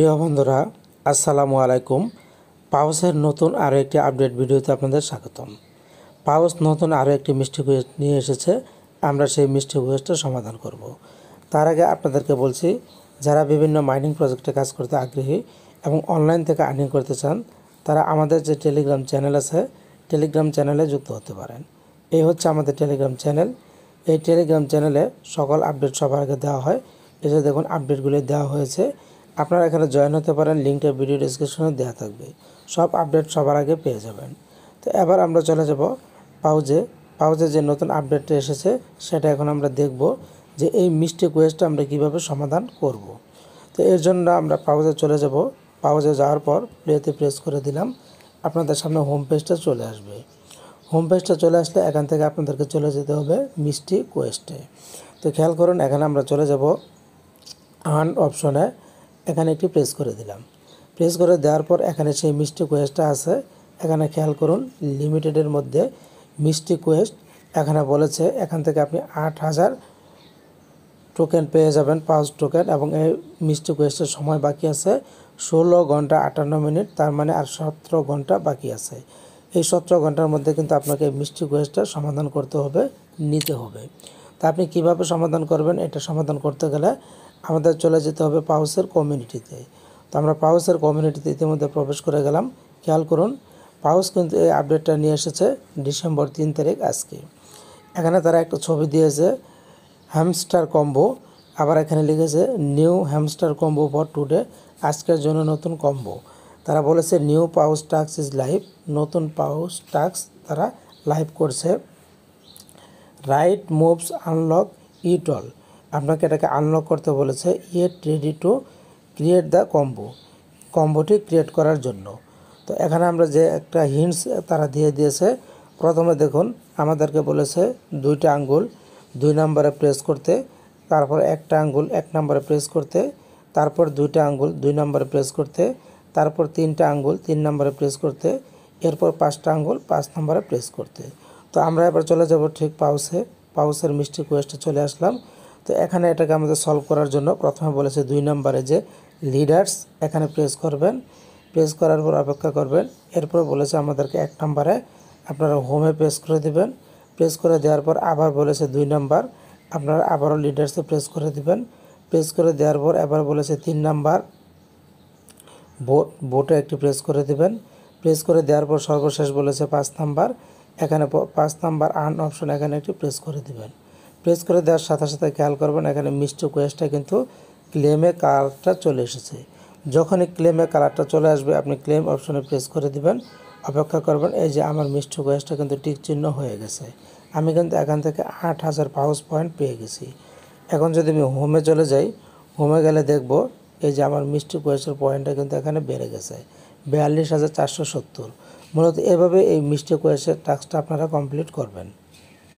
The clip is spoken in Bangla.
প্রিয় বন্ধুরা, আসসালামু আলাইকুম। পাউসের নতুন আরও একটি আপডেট ভিডিওতে আপনাদের স্বাগতম। পাউস নতুন আরও একটি মিষ্টি কুইজ নিয়ে এসেছে। আমরা সেই মিষ্টি কুইজটা সমাধান করব। তার আগে আপনাদেরকে বলছি, যারা বিভিন্ন মাইনিং প্রজেক্টে কাজ করতে আগ্রহী এবং অনলাইন থেকে আর্নিং করতে চান, তারা আমাদের যে টেলিগ্রাম চ্যানেল আছে, টেলিগ্রাম চ্যানেলে যুক্ত হতে পারেন। এই হচ্ছে আমাদের টেলিগ্রাম চ্যানেল। এই টেলিগ্রাম চ্যানেলে সকল আপডেট সবার আগে দেওয়া হয়। এই যে দেখুন, আপডেটগুলি দেওয়া হয়েছে। আপনারা এখানে জয়েন হতে পারেন, লিঙ্কটা ভিডিও ডিসক্রিপশনে দেওয়া থাকবে। সব আপডেট সবার আগে পেয়ে যাবেন। তো এবার আমরা চলে যাব পাউজে যে নতুন আপডেটটা এসেছে সেটা এখন আমরা দেখব যে এই মিষ্টি কুইজটা আমরা কিভাবে সমাধান করব। তো এর জন্য আমরা পাউজে চলে যাব। পাউজে যাওয়ার পর প্লেতে প্রেস করে দিলাম, আপনাদের সামনে হোম পেজটা চলে আসবে। হোম পেজটা চলে আসলে এখান থেকে আপনাদেরকে চলে যেতে হবে মিষ্টি কুইজে। তো খেয়াল করুন, এখানে আমরা চলে যাব আর্ন অপশনে। এখানে একটি প্রেস করে দিলাম। প্রেস করে দেওয়ার পর এখানে সেই মিষ্টি কুইজটা আছে। এখানে খেয়াল করুন, লিমিটেডের মধ্যে মিষ্টি কুইজ এখানে বলেছে এখান থেকে আপনি 8000 টোকেন পেয়ে যাবেন, পাউচ টোকেন। এবং এই মিষ্টি কুইজের সময় বাকি আছে 16 ঘন্টা 58 মিনিট, তার মানে আর 17 ঘন্টা বাকি আছে। এই 17 ঘন্টার মধ্যে কিন্তু আপনাকে মিষ্টি কুইজটা সমাধান করতে হবে, নিতে হবে। তা আপনি কীভাবে সমাধান করবেন? এটা সমাধান করতে গেলে আমাদের চলে যেতে হবে পাউসের কমিউনিটিতে। তো আমরা পাউসের কমিউনিটিতে ইতিমধ্যে প্রবেশ করে গেলাম। খেয়াল করুন, পাউস কিন্তু এই আপডেটটা নিয়ে এসেছে ডিসেম্বর 3 তারিখ আজকে। এখানে তারা একটা ছবি দিয়েছে হ্যামস্টার কম্বো, আবার এখানে লিখেছে new hamster combo for today, আজকের জন্য নতুন কম্বো। তারা বলেছে new paws task is live, নতুন পাউস টাস্ক তারা লাইভ করছে। Right moves unlock it all, আপনাকে এটাকে আনলক করতে বলেছে। Yet ready to create the কম্বোটি ক্রিয়েট করার জন্য। তো এখানে আমরা যে একটা হিন্টস তারা দিয়েছে। প্রথমে দেখুন, আমাদেরকে বলেছে 2টা আঙ্গুল 2 নম্বরে প্রেস করতে, তারপর একটা আঙ্গুল 1 নম্বরে প্রেস করতে, তারপর 2টা আঙ্গুল 2 নম্বরে প্রেস করতে, তারপর 3টা আঙ্গুল 3 নম্বরে প্রেস করতে, এরপর 5টা আঙ্গুল 5 নম্বরে প্রেস করতে। তো আমরা এবার চলে যাব ঠিক পাউসের মিষ্টি কুইজটা চলে আসলাম। তো এখানে এটাকে আমাদের সলভ করার জন্য প্রথমে বলেছে 2 নম্বরে যে লিডার্স, এখানে প্রেস করবেন। প্রেস করার পর অপেক্ষা করবেন। এরপর বলেছে আমাদেরকে 1 নম্বরে আপনারা হোমে প্রেস করে দিবেন। প্রেস করে দেওয়ার পর আবার বলেছে 2 নম্বর, আপনারা আবারও লিডার্সে প্রেস করে দিবেন। প্রেস করে দেওয়ার পর এবার বলেছে 3 নম্বর বোটে একটি প্রেস করে দিবেন। প্রেস করে দেওয়ার পর সর্বশেষ বলেছে 5 নম্বর, এখানে 5 নম্বর আর্ন অপশন, এখানে একটি প্রেস করে দিবেন। প্রেস করে দেওয়ার সাথে সাথে খেয়াল করবেন এখানে মিষ্টি কুইজটা কিন্তু ক্লেমে কালারটা চলে এসেছে। যখনই ক্লেমে কালারটা চলে আসবে আপনি ক্লেম অপশনে প্রেস করে দিবেন, অপেক্ষা করবেন। এই যে আমার মিষ্টি কুইজটা কিন্তু টিক চিহ্ন হয়ে গেছে। আমি কিন্তু এখান থেকে 8000 পাউস পয়েন্ট পেয়ে গেছি। এখন যদি আমি হোমে চলে যাই, হোমে গেলে দেখব এই যে আমার মিষ্টি কুইজের পয়েন্টটা কিন্তু এখানে বেড়ে গেছে 42,470। মূলত এভাবে এই মিষ্টি কুইজের টাস্কটা আপনারা কমপ্লিট করবেন।